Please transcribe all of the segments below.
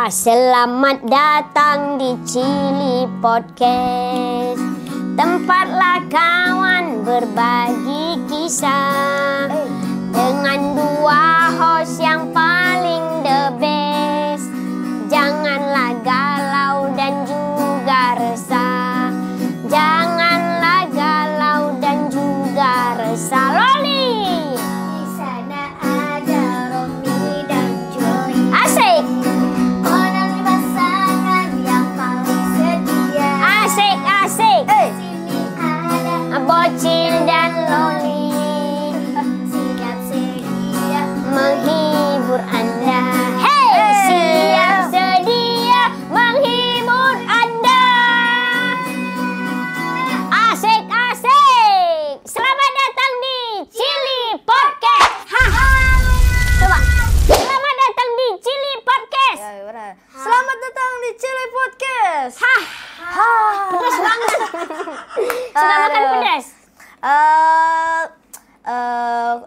Selamat datang di Chili Podcast. Tempatlah kawan berbagi kisah dengan dua host yang paling the best. Janganlah galau dan juga resah. Janganlah galau dan juga resah. Loli. Di sana ada Romi dan Joy. Asik. Orang pasangan yang paling setia. Asik, asik. Sini ada Bocil dan Loli siap sedia menghibur Anda. Hey, siap sedia menghibur Anda. Asik, asik. Selamat datang di Chili Podcast. Coba. Selamat datang di Chili Podcast. Ya, benar. Selamat datang di Chili Podcast. Pedas banget. Sudah makan pedas?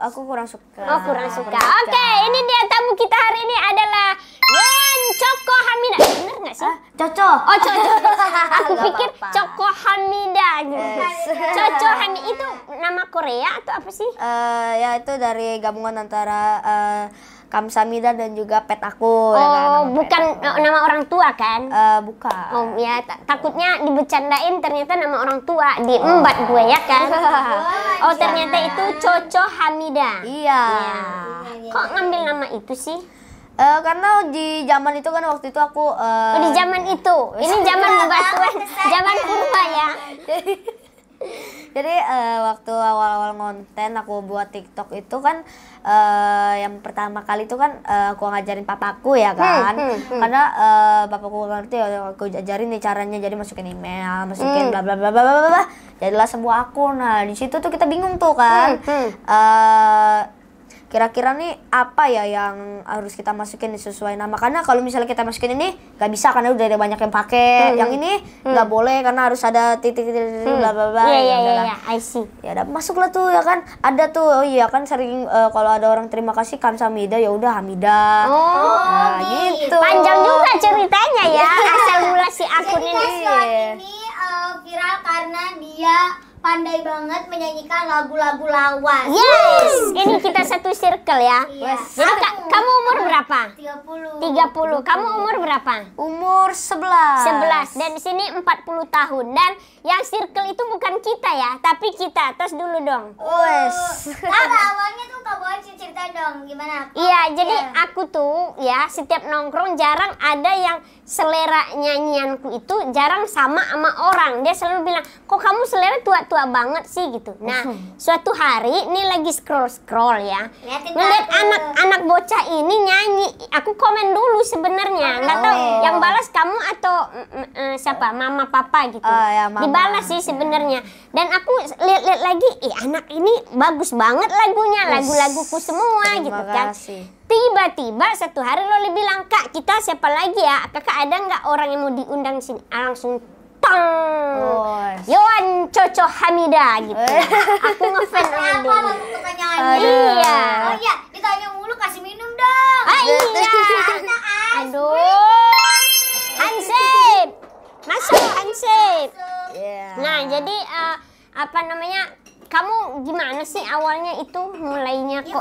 Aku kurang suka. Oh, kurang suka. Oke, ini dia tamu kita hari ini adalah Yohan Coko Hamida. Bener nggak sih? Cocok. Oh, Coco. Aku Nggak pikir apa-apa. Coko Hamida. Coco Hamida itu nama Korea atau apa sih? Ya itu dari gabungan antara Kamsamida dan juga pet aku. ya kan, Oh, nama bukan pet aku. nama orang tua kan? Bukan. Oh ya, takutnya dibecandain ternyata nama orang tua, diembat gue ya kan? Oh, ternyata itu Coco Hamida. Iya. Ya. Kok ngambil nama itu sih? Karena di zaman itu kan waktu itu aku Oh, di zaman itu. Ini zaman bebatuan, zaman purba ya. Jadi waktu awal-awal konten aku buat TikTok itu kan yang pertama kali itu kan aku ngajarin papaku ya kan. Karena papaku ngerti ya, aku ajarin nih caranya, jadi masukin email, masukin bla bla bla bla bla bla. Jadilah sebuah akun. Nah, di situ tuh kita bingung tuh kan. Kira-kira nih apa ya yang harus kita masukin sesuai nama, karena kalau misalnya kita masukin ini nggak bisa karena udah ada banyak yang pakai, yang ini nggak boleh karena harus ada titik-titik bla bla bla. Iya, I see. Ya udah masuklah tuh ya kan, ada tuh. Oh iya kan sering kalau ada orang terima kasih Kamsamida, ya udah Hamida. Oh, gitu. panjang juga ceritanya ya, asal mula si akun Jadi ini. Kaswan ini viral karena dia pandai banget menyanyikan lagu-lagu lawas. Yes, ini kita satu circle ya. Iya. Jadi kamu umur berapa? 30. 30. Kamu umur berapa? Umur 11. 11. Dan di sini 40 tahun. Dan yang circle itu bukan kita ya, tapi kita. Terus dulu dong. Wes. Apa awalnya tuh Kak Boy cerita dong gimana? Iya, jadi aku tuh ya setiap nongkrong jarang ada yang selera nyanyianku itu jarang sama orang. Dia selalu bilang, kok kamu selera tua-tua banget sih gitu. Nah, suatu hari ini lagi scroll ya, Liatin ngeliat aku. anak bocah ini nyanyi. Aku komen dulu sebenarnya, nggak tahu yang balas kamu atau siapa, mama papa gitu. Ya, mama. Dibalas sih sebenarnya. Dan aku lihat-lihat lagi, anak ini bagus banget lagunya, lagu-laguku semua gitu kan. kasih. Tiba-tiba satu hari Loli bilang, Kak, kita siapa lagi ya? Kakak ada nggak orang yang mau diundang sini? Langsung tong. Yohan Coco Hamida gitu. Aku ngefans sama Kenapa dia. lagu pertanyaannya? Iya. Oh iya, ditanya mulu kasih minum dong. Ah, iya. Karena Aduh. Hansip. Masuk Hansip. Iya. Nah, jadi apa namanya? Kamu gimana sih awalnya itu mulainya Ya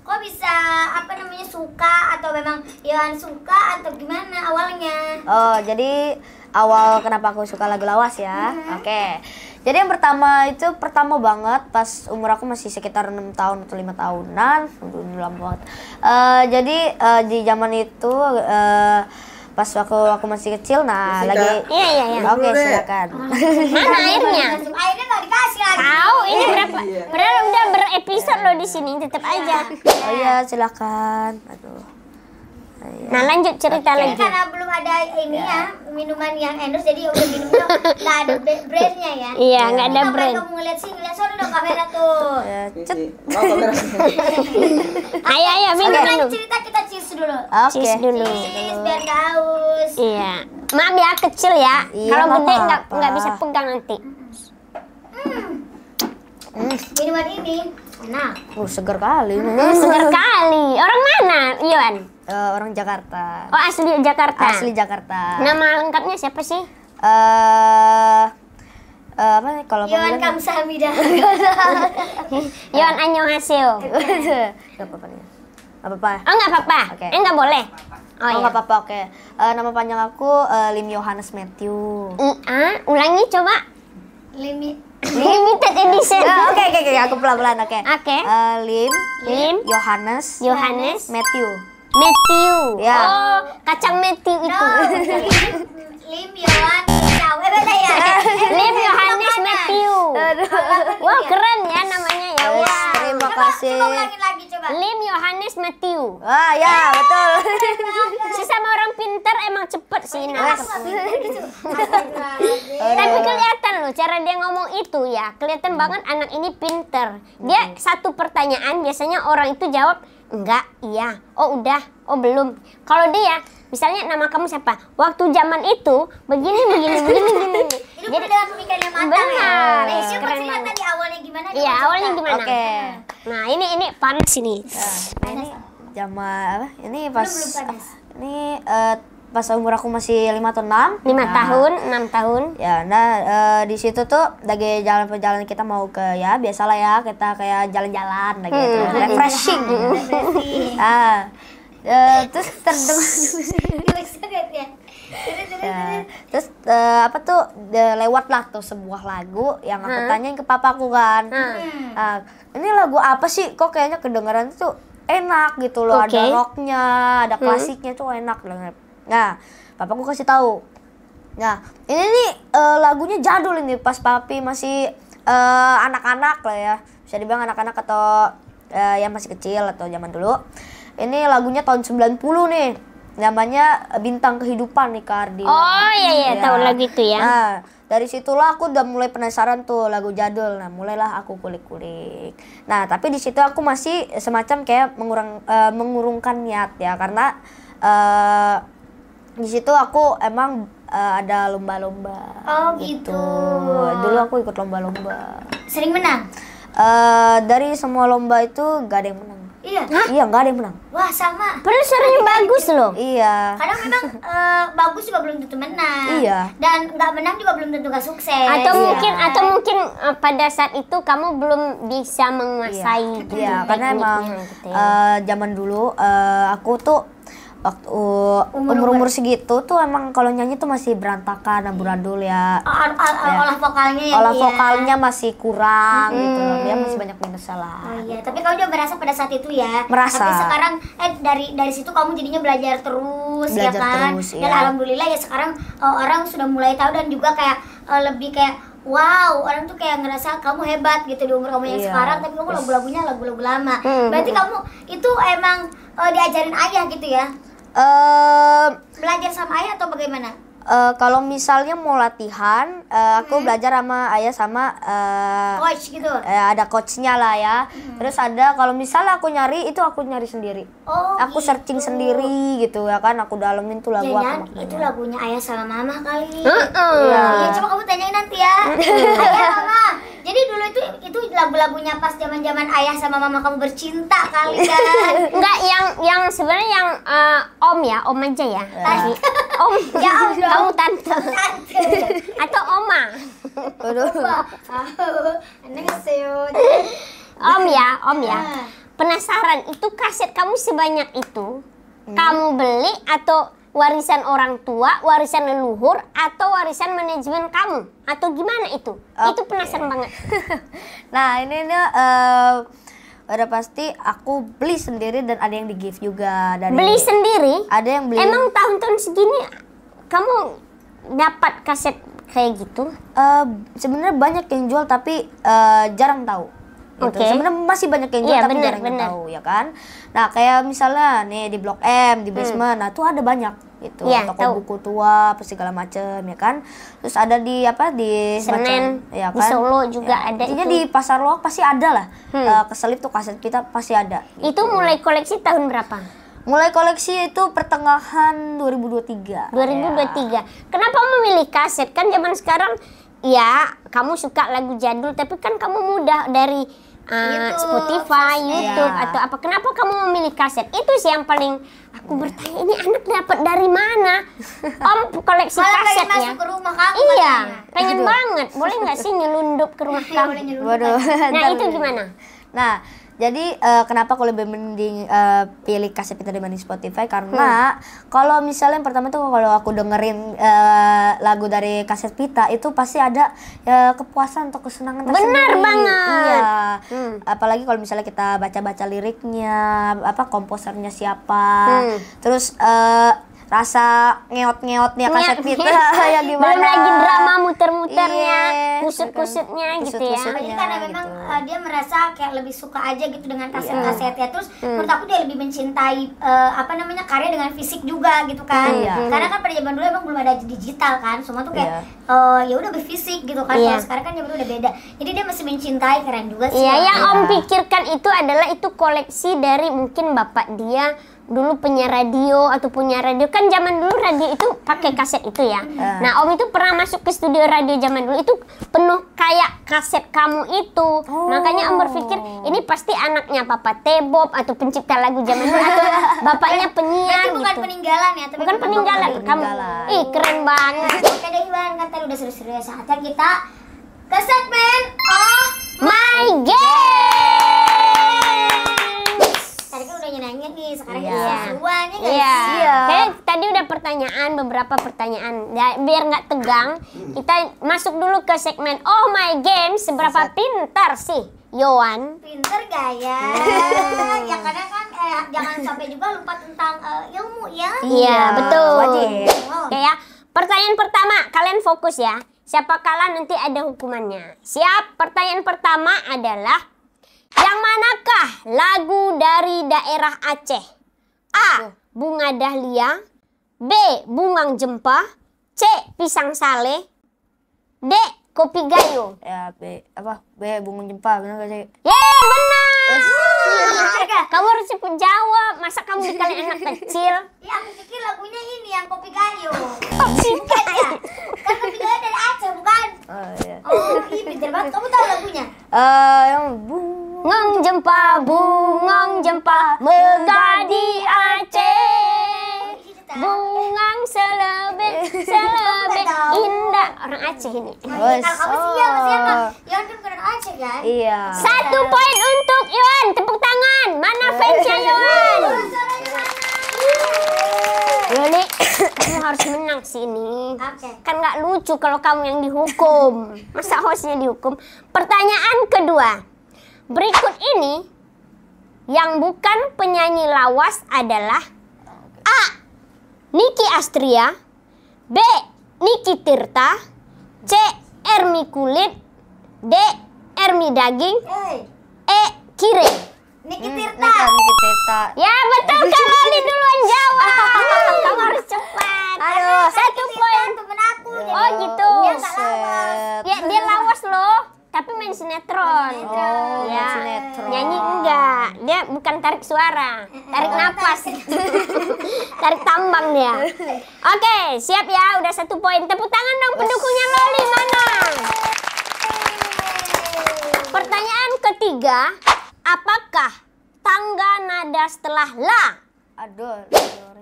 kok bisa apa namanya suka atau memang Yohan suka atau gimana awalnya? Oh, jadi awal kenapa aku suka lagu lawas ya? Oke. Jadi yang pertama banget pas umur aku masih sekitar 6 tahun atau 5 tahunan. Udah lama banget. Jadi di zaman itu pas aku masih kecil, nah lagi. Iya. Oke, silakan. Mana airnya? Akhirnya nggak dikasih lagi. Tahu ini berapa? Padahal udah berepisode loh di sini, tetap aja. Oh iya, silakan. Aduh. Nah, lanjut cerita Jadi lagi. karena belum ada ini ya minuman yang endorse, jadi udah minum dong. Nggak ada brandnya ya. Iya, nggak ada Ngapain brand. kamu ngeliat sono dong kamera tuh. Ya, cet. Ayo, minum. Cerita kita cheers dulu. Oke. Cheers dulu. Cheers biar nggak haus. Iya. Maaf ya, kecil ya. Iya, Kalau nggak gede apa-apa. nggak bisa pegang nanti. Minuman ini enak. Seger kali. Segar kali. Orang mana, Yohan? Orang Jakarta. Oh, asli Jakarta. Asli Jakarta. Nama lengkapnya siapa sih? Apa nih kalau Yohan panggilan? Kamsahamnida. Yohan Annyeonghaseyo. Gak apa-apa nih. Gak apa-apa. Oh, nggak apa-apa. Oke. Nggak boleh. Oh, Oh, iya. nggak apa-apa, oke. Nama panjang aku Lim Yohanes Matthew. Ulangi coba. Limit. Limited edition. Oke, aku pelan-pelan, oke. Oke. Lim Yohanes Matthew. Matthew. Ya. Oh, kacang Matthew itu. Lim Yohan Ciao. Beda ya. Lim Yohanes Matthew. Wah, keren ya namanya ya. Yes, Wah. terima kasih. Coba ulangin lagi coba. Lim Yohanes Matthew. Ah, ya, betul. Sesama orang pintar emang cepet sih Aku nangkep. nggak pintar gitu. Astagfirullahaladzim. Tapi kelihatan loh cara dia ngomong itu ya. Kelihatan banget anak ini pinter. Dia satu pertanyaan biasanya orang itu jawab enggak, iya, oh udah, oh belum. Kalau dia misalnya nama kamu siapa? Waktu zaman itu begini. Itu dengan pemikiran yang matang ya. Benar. Nah, siapa Keren cerita banget. tadi awalnya gimana? Iya, awalnya gimana? Oke. Nah, ini panas ini. Nah, ini zaman apa? Ini pas Belum panas. ini pas umur aku masih 5 atau 6. 5 tahun, 6 tahun. Ya, di situ tuh lagi jalan-jalan kita mau ke ya biasalah ya kita kayak jalan-jalan lagi gitu, refreshing. Terus terdengar ya. terus apa tuh lewat lah tuh sebuah lagu yang aku tanyain ke papaku kan. Ini lagu apa sih kok kayaknya kedengaran tuh enak gitu loh, Oke. ada rocknya, ada klasiknya tuh enak denger. Nah, papaku kasih tahu. Nah, ini nih lagunya jadul ini pas papi masih anak-anak lah ya. Bisa dibilang anak-anak atau yang masih kecil atau zaman dulu. Ini lagunya tahun 90 nih. Namanya Bintang Kehidupan nih Kak Ardi. Oh iya, tahu lagu itu ya. Nah, dari situlah aku udah mulai penasaran tuh lagu jadul. Nah, mulailah aku kulik-kulik. Nah, tapi di situ aku masih semacam kayak mengurungkan niat ya karena di situ aku emang ada lomba-lomba. Oh, gitu. Dulu aku ikut lomba-lomba. Sering menang? Dari semua lomba itu gak ada yang menang. Iya. Iya, gak ada yang menang. Wah, sama. Padahal suaranya bagus loh. Iya. Kadang memang bagus juga belum tentu menang. Iya. Dan nggak menang juga belum tentu nggak sukses. Atau Iya. mungkin pada saat itu kamu belum bisa menguasai gitu, Iya, karena emang tekniknya gitu ya. zaman dulu aku tuh waktu umur segitu tuh emang kalau nyanyi tuh masih berantakan, amburadul ya. Olah vokalnya ya. Olah dia. vokalnya masih kurang gitu loh. Dia masih banyak minusnya lah. Oh iya, tapi kamu juga merasa pada saat itu ya. Merasa. Tapi sekarang dari situ kamu jadinya belajar terus ya Belajar kan. terus, Dan iya. alhamdulillah ya sekarang orang sudah mulai tahu dan juga kayak lebih kayak wow, orang tuh kayak ngerasa kamu hebat gitu di umur kamu yang Iya. sekarang, tapi kamu Yes. lagu-lagunya lagu-lagu lama. Berarti kamu itu emang diajarin ayah gitu ya? Belajar sama ayah atau bagaimana? Kalau misalnya mau latihan, aku belajar sama ayah sama Coach gitu. ada coachnya lah ya. Terus ada kalau misalnya aku nyari itu aku nyari sendiri. Oh, Aku searching sendiri gitu ya kan. Aku dalemin tuh lagu Jangan apa itu maknanya. lagunya ayah sama mama kali. Iya. Iya, coba kamu tanyain nanti ya. Ayah, mama. Jadi dulu itu lagu-lagunya pas zaman-zaman ayah sama mama kamu bercinta kali kan. Enggak, yang sebenarnya yang om ya, om aja ya. Tadi om, Ya, om dong. kamu tante atau oma. Annyeonghaseyo. Om ya. Ah. Penasaran itu kaset kamu sebanyak itu kamu beli atau warisan orang tua, warisan leluhur, atau warisan manajemen kamu atau gimana itu? Itu penasaran banget. Nah ini udah pasti aku beli sendiri dan ada yang di gift juga dari Beli sendiri? ada yang beli. Emang tahun-tahun segini kamu dapat kaset kayak gitu? Sebenarnya banyak yang jual tapi jarang tahu. Gitu. Oke. Sebenarnya masih banyak yang jual Iya, tapi bener, jarang yang bener. tahu ya kan. Nah kayak misalnya nih di Blok M, di basement, nah tuh ada banyak gitu. Iya, Toko tahu. buku tua, apa segala macem ya kan. Terus ada di di Senen, semacam, ya di kan? Solo juga ada Intinya itu. di pasar loak pasti ada lah. Keselip tuh kaset kita pasti ada. Itu mulai koleksi tahun berapa? Mulai koleksi itu pertengahan 2023. 2023. Kenapa memilih kaset? Kan zaman sekarang ya kamu suka lagu jadul tapi kan kamu mudah dari Spotify, YouTube Iya. atau apa. Kenapa kamu memilih kaset? Itu sih yang paling aku bertanya, ini anak dapat dari mana? Om koleksi Malah kaset pengen ya? masuk ke rumah kamu Iya, katanya. pengen banget. Boleh nggak sih nyelundup ke rumah Iya, kamu? boleh nyelundup. Waduh. Nah Ntar itu dulu. gimana? Nah, jadi kenapa aku lebih mending pilih kaset pita dibanding Spotify? Karena kalau misalnya yang pertama tuh kalau aku dengerin lagu dari kaset pita itu pasti ada kepuasan atau kesenangan Benar tersendiri. banget. Iya. Apalagi kalau misalnya kita baca-baca liriknya, apa komposernya siapa, terus rasa ngeot-ngeotnya kaset pita ya gimana? Belum lagi drama muter-muternya, Iya, kusut-kusutnya gitu ya. kusut-kusutnya. Jadi karena gitu. memang dia merasa kayak lebih suka aja gitu dengan kaset-kasetnya. Terus menurut aku dia lebih mencintai karya dengan fisik juga gitu kan. Iya. Karena kan pada zaman dulu emang belum ada digital kan. Semua tuh kayak ya udah berfisik gitu kan. Iya. Kalau sekarang kan zaman dulu udah beda. Jadi dia masih mencintai, keren juga sih. Iya, ya. yang Om pikirkan itu adalah itu koleksi dari mungkin bapak dia dulu punya radio atau punya radio, kan zaman dulu radio itu pakai kaset itu ya. Nah Om itu pernah masuk ke studio radio zaman dulu itu penuh kayak kaset kamu itu. Makanya Om berpikir ini pasti anaknya Papa T-Bob atau pencipta lagu zaman dulu atau bapaknya penyiar Berarti bukan gitu. peninggalan ya, tapi Bukan peninggalan. Kamu, ih keren banget. Oke deh Iwan, kan tadi udah seru-seru ya. Saatnya kita ke segmen My Games. Tadi kan udah nyenengin nih, sekarang Iya. kita seruannya guys. Iya. Iya. Oke, tadi udah beberapa pertanyaan. Ya, biar nggak tegang, kita masuk dulu ke segmen Oh My Game. Seberapa pintar sih Yowan? Pinter gak ya? Ya kadang kan jangan sampai juga lupa tentang ilmu ya. Iya, betul. Wajib. Oke ya. Pertanyaan pertama, kalian fokus ya. Siapa kalah nanti ada hukumannya. Siap? Pertanyaan pertama adalah yang manakah lagu dari daerah Aceh? A. Bunga Dahlia. B. Bungang Jempa. C. Pisang Sale. D. Kopi Gayo. Ya, B bunga jempa, benar gak sih? Yeay, benar. Kamu harus cepet jawab. Masa kamu dikali anak kecil? Ya aku pikir lagunya ini yang Kopi Gayo. Bukan ya? Kan Kopi Gayo dari Aceh bukan? Oh iya. Oh iya pinter banget. Kamu tahu lagunya? Yang bunga Bungong jempa, megah di Aceh. Bungang selebet, indah. Orang Aceh ini. Kalau kamu sih ya masih kan? Iwan kan bukan orang Aceh kan? Iya. 1 poin untuk Iwan. Tepuk tangan. Mana fansnya Iwan? Yoli, kamu harus menang sih ini. Oke. Kan nggak lucu kalau kamu yang dihukum. Masa hostnya dihukum? Pertanyaan kedua. Berikut ini yang bukan penyanyi lawas adalah A. Niki Astria. B. Niki Tirta. C. Ermi Kulit. D. Ermi Daging. E. Kire. Niki Tirta. Niki Tirta. Ya betul, Loli duluan jawab. Kamu harus cepat. Aduh. 1 poin. Temen aku. Oh gitu. Dia nggak lawas. Ya dia lawas loh, tapi main sinetron. Oh, Ya. sinetron. Nyanyi enggak. Dia bukan tarik suara, tarik napas. Tarik tambang dia. Oke, siap ya. Udah 1 poin. Tepuk tangan dong pendukungnya Loli mana? Pertanyaan ketiga, apakah tangga nada setelah la? Aduh.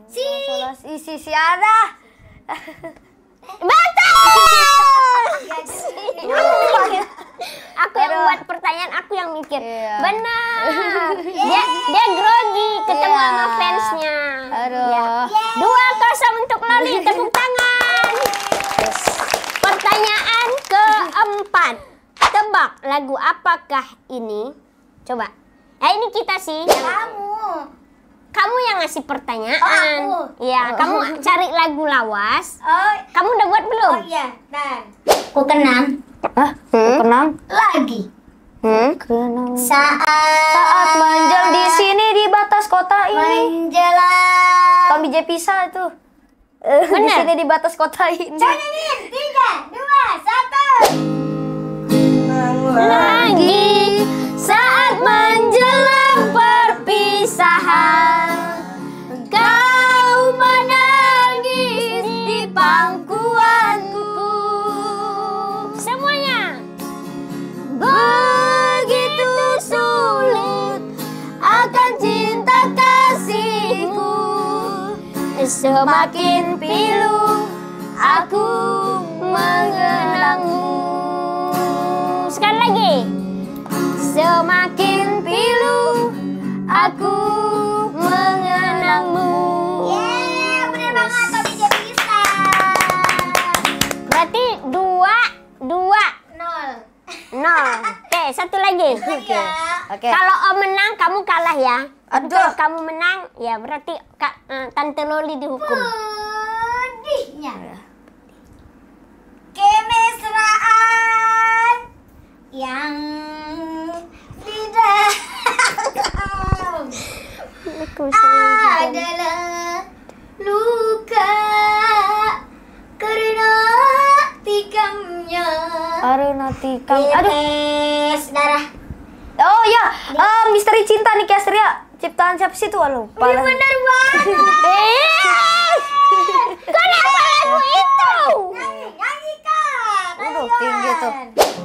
Si Ya, ada. Betul. Aku yang buat pertanyaan, aku yang mikir. Iya. Benar. Dia grogi ketemu Iya. sama fansnya. Aduh. Ya. 2-0 untuk Loli. Tepuk tangan. Pertanyaan keempat. Tebak lagu apakah ini? Coba. Ini kita sih. Kamu yang ngasih pertanyaan. Oh, aku. Iya, kamu cari lagu lawas. Oh, Kamu udah buat belum? oh iya. Nah, ku kenang Hah? Kenang? lagi Kenang. saat Manjel di sini di batas kota ini. menjelang. Tommy J Pisa itu. Di Bener. sini di batas kota ini. Coba nyanyiin. 3, 2, 1. Lagi saat menjelang perpisahan, kau menangis di pangkuanku. Semuanya begitu Semakin pilu aku mengenangmu. Sekali lagi. Semakin pilu aku mengenangmu. Yeay, bener banget, Tobi dia bisa. Berarti 2-2. 0. Oke, satu lagi. Oke. Oke. Kalau Om menang, kamu kalah ya. Tapi Aduh. kalau kamu menang, ya berarti Tante Loli dihukum. Pedihnya. Kemesraan yang di dalam adalah luka karena tikamnya. Aruna tikam. Aduh. Iris darah. Oh ya, Misteri Cinta nih Astria. Ciptaan siapa sih tuh? Lupa. Iya bener banget. Kenapa lagu itu? Nyanyi Kak. Aduh, tinggi tuh.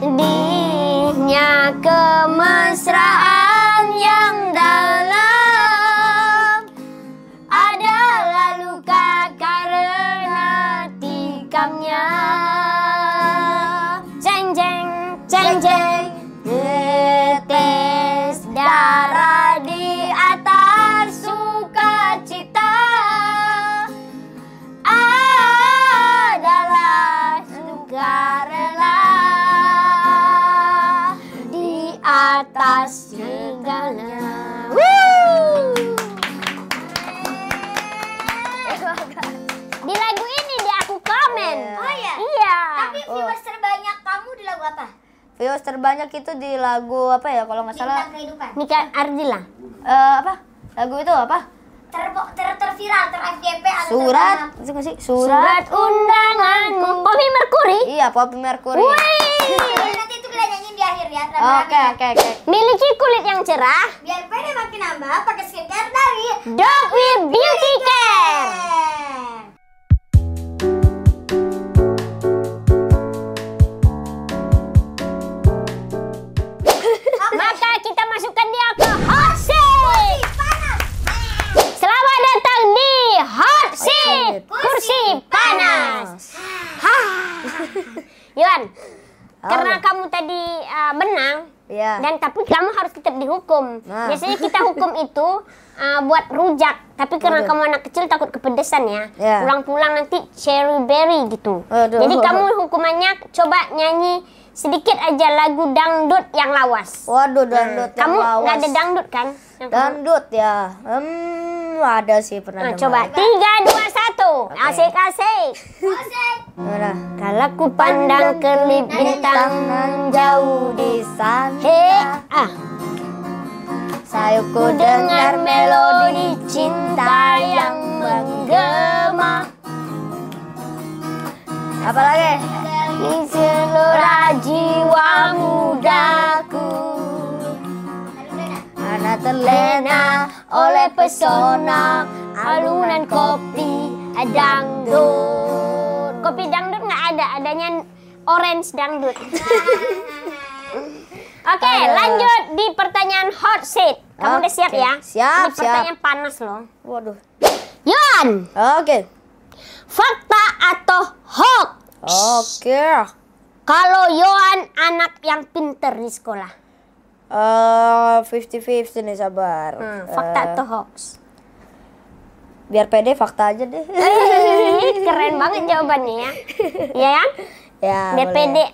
Dihnya kemesraan yang dalam adalah luka karena tikamnya. Jeng jeng jeng jeng, tetes darah di atas sukacita adalah sukarela di atas segala. Di lagu ini dia aku komen. Oh iya? Iya. Tapi viewers terbanyak kamu di lagu apa? Viewers terbanyak itu di lagu apa ya? Kalau nggak salah. Bintang Kehidupan. Nika Ardila. Apa? Lagu itu apa? Terviral, ter-FYP atau Surat. terkenal? Itu nggak sih? Surat undanganmu. Bobby Mercury. Iya, Poppy Mercury. Nanti itu kita nyanyiin di akhir ya. rame-rame. Oke. Miliki kulit yang cerah. Biar pede makin nambah pakai skincare dari Dog with Beauty Care. Maka kita masukkan dia ke hot seat. Selamat datang di hot seat, kursi panas. Yuan, karena kamu tadi menang, Iya. dan tapi kamu harus tetap dihukum. Nah. Biasanya kita hukum itu buat rujak, tapi karena Waduh. kamu anak kecil takut kepedesan ya. Iya. Pulang-pulang nanti cherry berry gitu. Waduh. Jadi kamu hukumannya coba nyanyi sedikit aja lagu dangdut yang lawas. Waduh, dangdut yang Kamu lawas. nggak ada dangdut kan? Yang kamu- Dangdut ya. Ada sih pernah Nah, dengar. coba 3, 2, 1. Oke. Asik-asik. Mana? Kalau ku pandang kelip bintang Nan jauh di He, sana. Sayupku dengar melodi cinta yang menggema. Apa lagi? di seluruh jiwa mudaku, Ana terlena oleh pesona alunan kopi dangdut. Kopi dangdut nggak ada, adanya orange dangdut. Oke, lanjut di pertanyaan hot seat. Kamu udah siap Oke, ya? siap, Ini pertanyaan panas loh. Waduh. Yon, Oke. fakta atau hoax? Oke. Kalau Yohan anak yang pinter di sekolah, 50-50 nih, sabar. fakta atau hoax? Biar pede fakta aja deh. Keren banget jawabannya ya. Iya kan? Ya, Biar boleh. pede,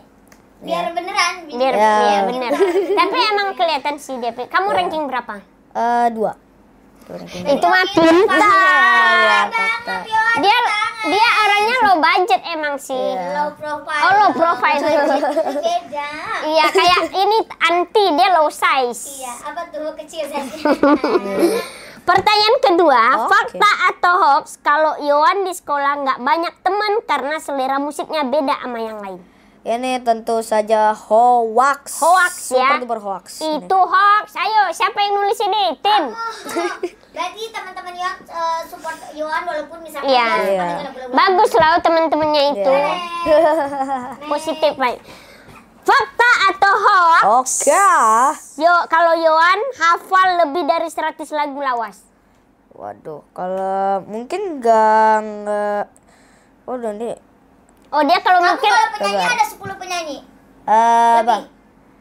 Biar beneran. biar Ya. ya, bener. Tapi emang kelihatan sih dia. Kamu ranking berapa? 2. Itu mah pintar. fakta. Dia orangnya low budget emang sih. Iya. Low profile. Oh, low profile. Beda. Iya, kayak ini anti, dia low size. Iya, apa tuh kecil saja. Pertanyaan kedua, Oke. fakta atau hoax kalau Yohan di sekolah nggak banyak teman karena selera musiknya beda sama yang lain? Ini tentu saja hoax. Hoax ya. Super duper hoax. Itu hoax. Ayo, siapa yang nulis ini? Tim. Berarti teman-teman yang support Yohan walaupun misalnya Iya. dia Iya. paling lagu-lagu. Bagus lah teman-temannya itu. Iya. Positif, baik. Fakta atau hoax? Oke. Kalau Yohan hafal lebih dari 100 lagu lawas. Waduh, kalau mungkin nggak. Waduh nih. Oh dia kalau Kamu mungkin kalau penyanyi Coba. ada 10 penyanyi. Apa? Lebih.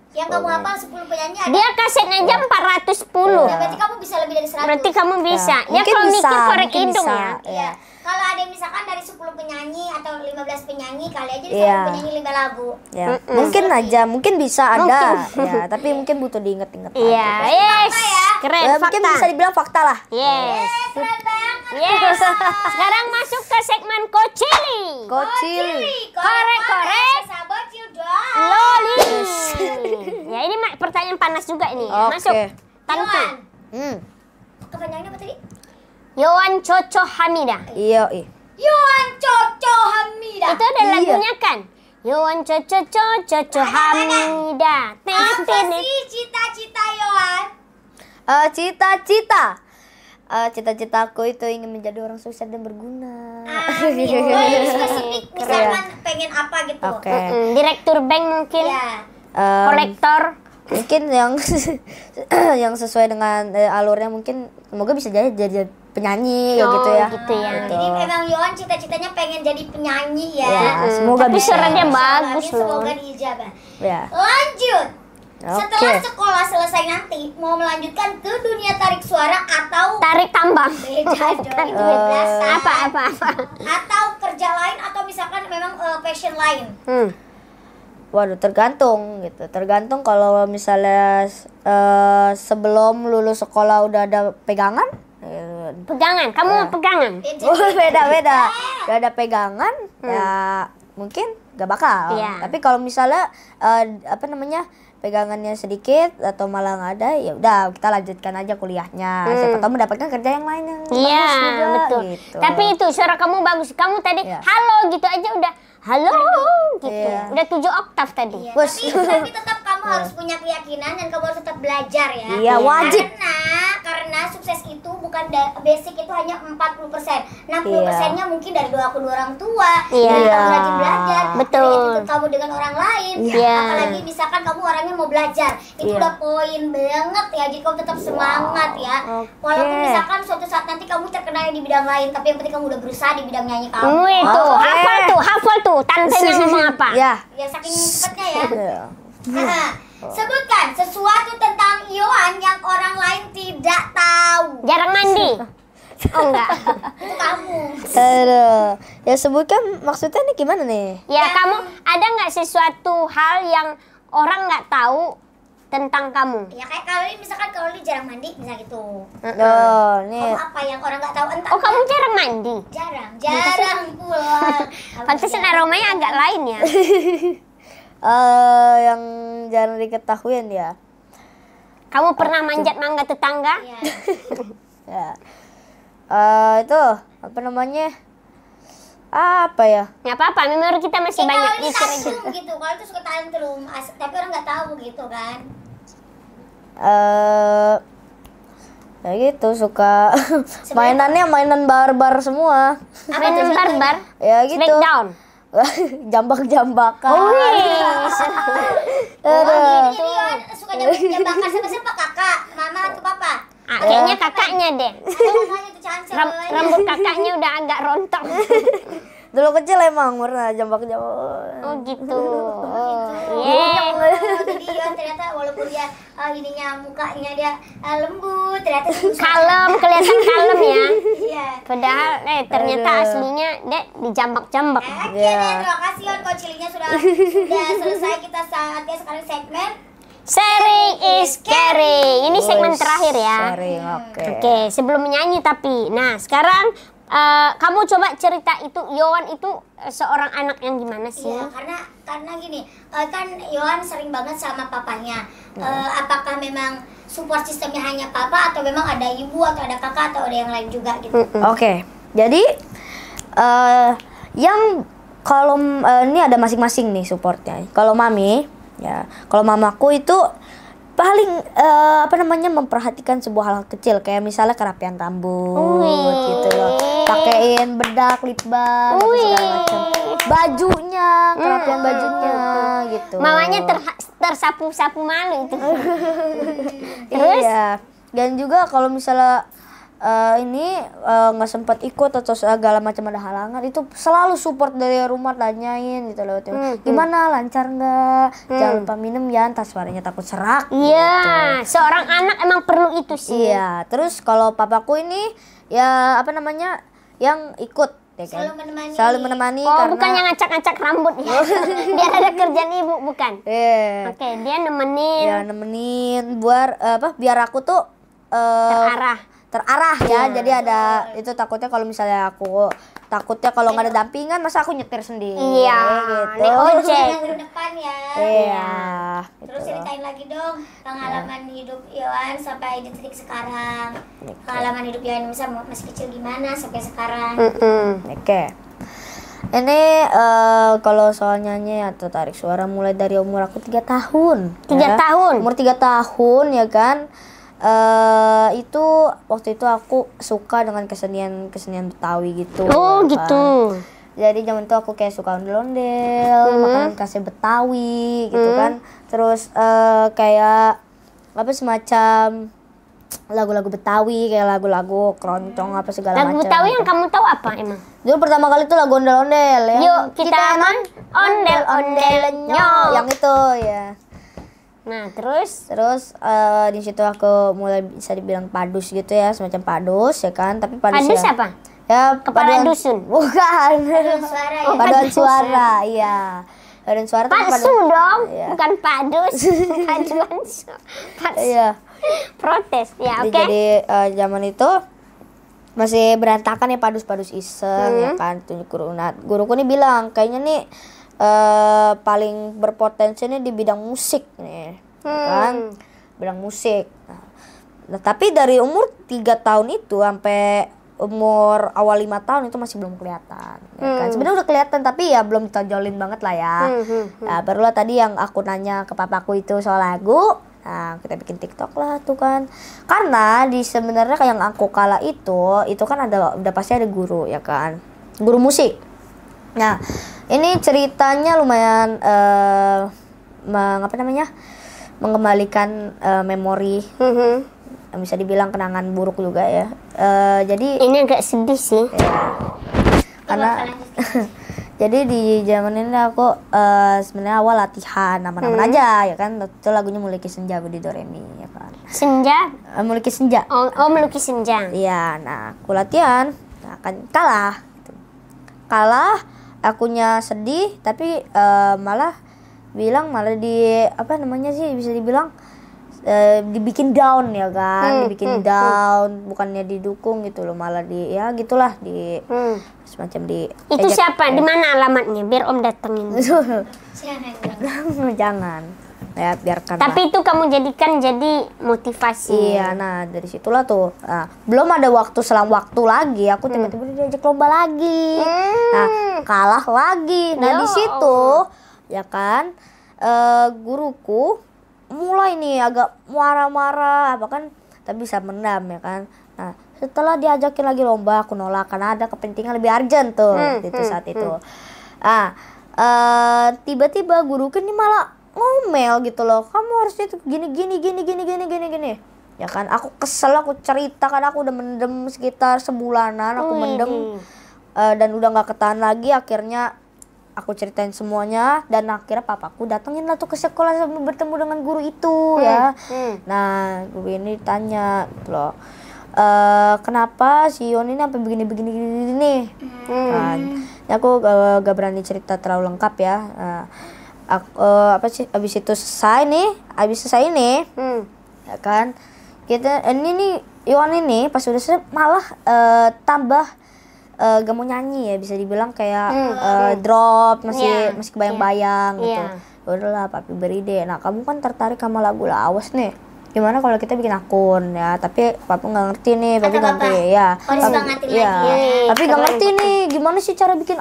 Yang kamu hafal 10 penyanyi ada. dia kasetnya aja 410. Ya, berarti kamu bisa lebih dari 100. Berarti kamu bisa. Ya, Dia mungkin kalau mikir bisa, korek mungkin hidung bisa. ya. Iya. Kalau ada yang misalkan dari 10 penyanyi atau 15 penyanyi, kali aja bisa Iya. penyanyi 5 lagu. Ya, mungkin aja, mungkin bisa ada. Mungkin. Ya, tapi mungkin butuh diinget-inget. Iya, aja. yes. ya. Keren, Ya, mungkin fakta. bisa dibilang fakta lah. Yes. Keren banget. Yes. Sekarang masuk ke segmen Kocili. Kocil. Korek-korek. Sabocil dong. Loli. Ya ini pertanyaan panas juga ini. Oke. Masuk. Tantu. Yohan. Hmm. Kepanjangannya apa tadi? Yohan Coco Hamida. Iya, Yohan Coco Hamida. Itu ada Iya. lagunya kan? Yohan Coco Hamida. Apa sih cita-cita Yohan? Cita-cita. Cita-citaku itu ingin menjadi orang sukses dan berguna. Amin. Boleh spesifik, misalkan pengen apa gitu. Oke. Direktur bank mungkin. Ya. Kolektor. Mungkin yang yang sesuai dengan alurnya mungkin semoga bisa jadi penyanyi Oh, gitu ya. gitu ya. Jadi memang Yohan cita-citanya pengen jadi penyanyi ya. Ya, semoga Tapi bisa. suaranya Insyaallah, bagus amin, loh. Semoga diijabah. Ya. Lanjut. Oke. Setelah sekolah selesai nanti mau melanjutkan ke dunia tarik suara atau Tarik tambang. beda dong itu biasa. Apa? Atau kerja lain atau misalkan memang passion lain. Waduh, tergantung gitu. Tergantung kalau misalnya sebelum lulus sekolah udah ada pegangan. Pegangan. Kamu mau pegangan? Oh, beda-beda. Udah ada pegangan, ya mungkin gak bakal. Iya. Tapi kalau misalnya pegangannya sedikit atau malah nggak ada, ya udah kita lanjutkan aja kuliahnya. Siapa tahu mendapatkan kerja yang lain yang Iya, bagus juga. betul. Gitu. Tapi itu suara kamu bagus. Kamu tadi Iya. halo gitu aja udah halo gitu. Iya. Udah 7 oktav tadi. Ya, Bos. tapi tetap kamu harus punya keyakinan dan kamu harus tetap belajar ya. Iya, wajib. Karena sukses itu bukan basic itu hanya 40%. 60%-nya mungkin dari doa kedua orang tua, Iya. dari kamu rajin belajar, Betul. dari attitude kamu dengan orang lain. Iya. Apalagi misalkan kamu orangnya mau belajar. Itu Iya. udah poin banget ya. Jadi kamu tetap semangat ya. Oke. Walaupun misalkan suatu saat nanti kamu terkenal di bidang lain, tapi yang penting kamu udah berusaha di bidang nyanyi kamu. Itu Oke. hafal tuh. Tantenya ngomong apa? Ya. Ya saking cepetnya ya. Iya. Nah, sebutkan sesuatu tentang Yohan yang orang lain tidak tahu. Jarang mandi. Oh enggak. Itu kamu. Aduh. Ya sebutkan maksudnya nih gimana nih? Ya kamu ada nggak sesuatu hal yang orang nggak tahu tentang kamu? Ya kayak Karolin, misalkan Karolin jarang mandi, bisa gitu. Oh, nih. Kamu apa yang orang nggak tahu? Entah. Oh kamu jarang mandi. jarang pulang. Pantesan aromanya agak lain ya. Yang jarang diketahuin ya. Kamu pernah manjat mangga tetangga? Iya. Ya. Itu apa namanya? Apa ya? Nggak apa-apa, memori kita masih Kayak banyak Karolin mikir aja. tantrum gitu. Kalau itu suka tantrum, tapi orang nggak tahu gitu kan. Ya gitu suka mainannya mainan barbar semua. Mainan barbar. Ya gitu. Smackdown. Jambak-jambakan. Oh, wih. Jadi Yohan suka jambakan sama siapa? Kakak, mama atau papa? Ah, kayaknya kakaknya deh. Atau mamanya itu cancel. Rambut kakaknya udah agak rontok. Dulu kecil emang pernah jambak-jambak. Oh gitu. Oh, Jadi Yohan ternyata walaupun dia ininya mukanya dia lembut, ternyata dia Kalem, kelihatan kalem ya. Iya. Padahal ternyata aslinya dia dijambak-jambak. Oke Iya. deh, terima kasih Yohan. Kocilinya sudah selesai. Kita saatnya sekarang segmen Sharing is caring. Ini segmen terakhir ya. Sharing, oke. Oke, sebelum menyanyi tapi. Nah, sekarang kamu coba cerita itu Yohan itu seorang anak yang gimana sih? Iya, karena gini, kan Yohan sering banget sama papanya. Apakah memang support sistemnya hanya papa atau memang ada ibu atau ada kakak atau ada yang lain juga gitu? Oke. Jadi yang kalau ini ada masing-masing nih supportnya. Kalau mami, ya, kalau mamaku itu paling memperhatikan sebuah hal kecil kayak misalnya kerapian rambut gitu loh, pakein bedak, lip balm, segala macam, bajunya, kerapian bajunya gitu. Mamanya tersapu-sapu malu itu. Iya. Dan juga kalau misalnya ini nggak sempat ikut atau segala macam ada halangan, itu selalu support dari rumah, tanyain gitu loh, gimana, lancar nggak, jangan lupa minum ya, ntar suaranya takut serak. Iya, seorang anak emang perlu itu sih. Iya, terus kalau papaku ini ya apa namanya, yang ikut ya kan? Selalu menemani Oh, karena bukan yang ngacak-ngacak rambut ya. Biar ada kerjaan ibu, bukan. Oke, dia nemenin. ya nemenin biar aku tuh terarah ya. Jadi ada itu, takutnya kalau misalnya kalau nggak ada dampingan, masa aku nyetir sendiri. Iya, gitu. naik ojek. Yang depan ya. Iya. Terus gitu. ceritain lagi dong pengalaman hidup Yohan sampai di titik sekarang. Pengalaman hidup Yohan masih kecil gimana sampai sekarang. Oke. Ini kalau soal nyanyi atau tarik suara mulai dari umur aku 3 tahun. 3 tahun? Umur 3 tahun ya kan. Itu waktu itu aku suka dengan kesenian Betawi gitu. Oh, kan. gitu. Jadi zaman itu aku kayak suka ondel-ondel, makanan khasnya Betawi gitu kan. Terus kayak apa semacam lagu-lagu Betawi, kayak lagu-lagu keroncong apa segala macam. Lagu Betawi gitu. yang kamu tahu apa emang? Dulu pertama kali itu lagu ondel-ondel ya. Yuk kita ondel-ondel nyok. Yang itu ya. Nah, terus Di situ aku mulai bisa dibilang padus gitu ya, semacam padus ya kan, tapi padus ya. apa? Ya, Kepala dusun. Bukan. Suara ya. Paduan suara, iya. Paduan suara tuh Patsu dong, Iya. bukan padus. Paduan suara. Iya. Protes. Ya, oke. Jadi zaman itu masih berantakan ya, padus-padus iseng ya kan, tunjuk guru. Nah, guruku nih bilang kayaknya nih paling berpotensi nih di bidang musik nih, kan? Bidang musik. Nah, tapi dari umur 3 tahun itu sampai umur awal 5 tahun itu masih belum kelihatan, ya kan? Sebenarnya udah kelihatan tapi ya belum ditonjolin banget lah ya. Nah, barulah tadi yang aku nanya ke papaku itu soal lagu. Nah, kita bikin TikTok lah tuh kan. Karena sebenarnya kayak yang aku kala itu kan udah pasti ada guru ya kan. Guru musik. Nah, ini ceritanya lumayan mengembalikan memori, bisa dibilang kenangan buruk juga ya. Jadi Ini agak sedih sih. karena jadi di zaman ini aku sebenarnya awal latihan aman-aman aja ya kan. Itu lagunya Melukis Senja Budi Doremi ya kan. Senja? Melukis senja. Oh, melukis senja. Iya, nah aku latihan, nah, kan kalah. Kalah, akunya sedih, tapi malah bisa dibilang dibikin down ya kan, dibikin down, bukannya didukung gitu loh, malah gitulah semacam Itu siapa? Di mana alamatnya? Biar Om datengin. Jangan. Ya, biarkan. Tapi itu kamu jadikan jadi motivasi. Iya, nah dari situlah tuh. Nah, belum ada selang waktu lagi, aku tiba-tiba diajak lomba lagi. Nah, kalah lagi. Nah, di situ ya kan guruku mulai nih agak marah-marah, bahkan tapi bisa mendam ya kan. Nah, setelah diajakin lagi lomba, aku nolak karena ada kepentingan lebih urgent tuh saat itu. Ah, tiba-tiba guruku ini malah ngomel gitu loh, kamu harusnya tuh gini. Ya kan, aku kesel, aku cerita kan, aku udah mendem sekitar sebulanan, aku mendem dan udah nggak ketahan lagi. Akhirnya aku ceritain semuanya dan akhirnya papaku datengin lah tuh ke sekolah sambil bertemu dengan guru itu ya. Nah, guru ini tanya gitu loh, kenapa si Yon ini sampai begini nih. Kan, aku gak berani cerita terlalu lengkap ya. Abis itu selesai nih, ya kan, kita ini nih Yon ini pas udah selesai malah tambah gak mau nyanyi ya, bisa dibilang kayak drop, masih kebayang-bayang gitu. Udahlah, papi beride, nah kamu kan tertarik sama lagu lawas nih, gimana kalau kita bikin akun ya, tapi papi nggak ngerti nih, papi ganti ya, tapi nggak ngerti nih gimana sih cara bikin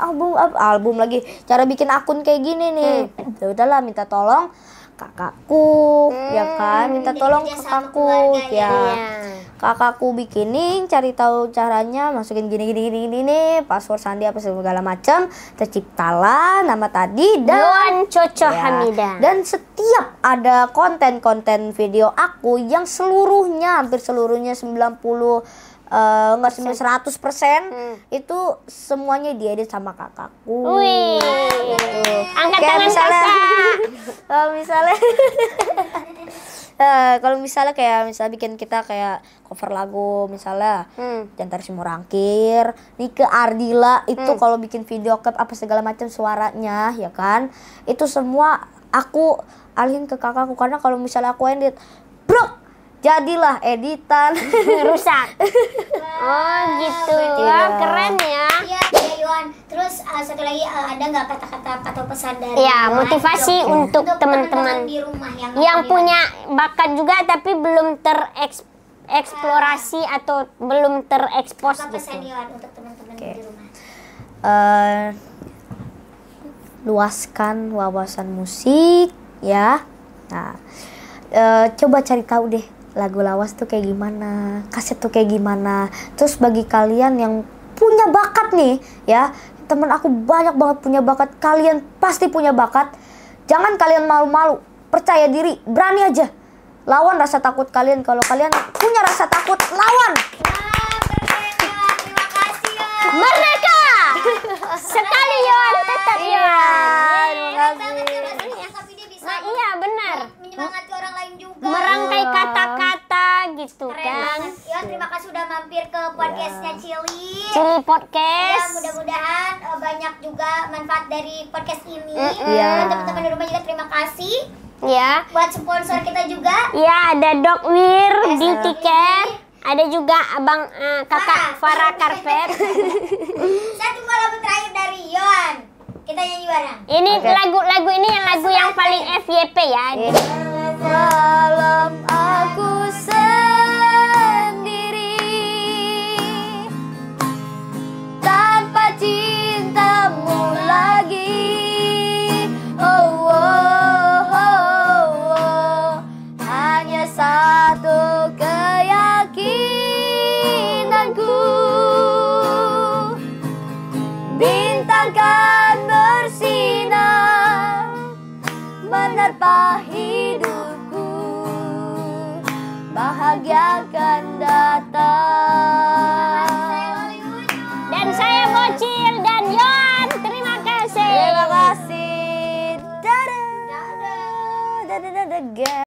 album lagi, cara bikin akun kayak gini nih. Ya udahlah, minta tolong kakakku ya kan, minta tolong kakakku ya. Kakakku bikinin, cari tahu caranya, masukin gini nih, password sandi apa segala macam, terciptalah nama tadi dan Coco Hamidah. Dan setiap ada konten video aku yang hampir seluruhnya 90 nggak 100%, itu semuanya diedit sama kakakku. Wih, Gitu. angkat Kayak tangan misalnya, kakak. kalau misalnya kayak bikin kita kayak cover lagu misalnya Jantar Si Murangkir, Nike Ardila itu kalau bikin video klip apa segala macam suaranya ya kan, itu semua aku alihin ke kakakku karena kalau misalnya aku edit, brok, jadilah editan Rusak. Oh gitu. Wah, keren ya. Iya, Yohan. Terus satu lagi ada nggak kata-kata atau pesan dari Ya, Yohan motivasi untuk teman-teman di rumah yang punya bakat juga tapi belum tereksplorasi atau belum terekspos apa pesan gitu. Yohan untuk teman-teman di rumah? Luaskan wawasan musik ya. Nah, coba cari tahu deh lagu lawas tuh kayak gimana, kaset tuh kayak gimana. Terus bagi kalian yang punya bakat nih ya, temen aku banyak banget punya bakat, kalian pasti punya bakat. Jangan kalian malu-malu, percaya diri, berani aja lawan rasa takut kalian. Kalau kalian punya rasa takut, lawan. Wah, keren Yohan. Terima kasih Yohan. Merdeka! Sekali Yohan, tetap Yohan. Keren banget ya rasanya, tapi dia bisa Nah, iya benar. menyemangati orang lain juga. Merangkai kata-kata gitu Keren kan. banget. Yohan, terima kasih sudah mampir ke podcastnya Cili. Cili Ya, Podcast. mudah-mudahan banyak juga manfaat dari podcast ini. Iya. Dan teman-teman di rumah juga terima kasih. Ya. Buat sponsor kita juga. Ya, ada Dokwir di Yes, tiket. Ada juga abang kakak Farah Karpet. Saya tunggu lagu terakhir dari Yohan. Kita nyanyi bareng. Ini lagu-lagu ini yang lagu yang paling FYP ya. Salam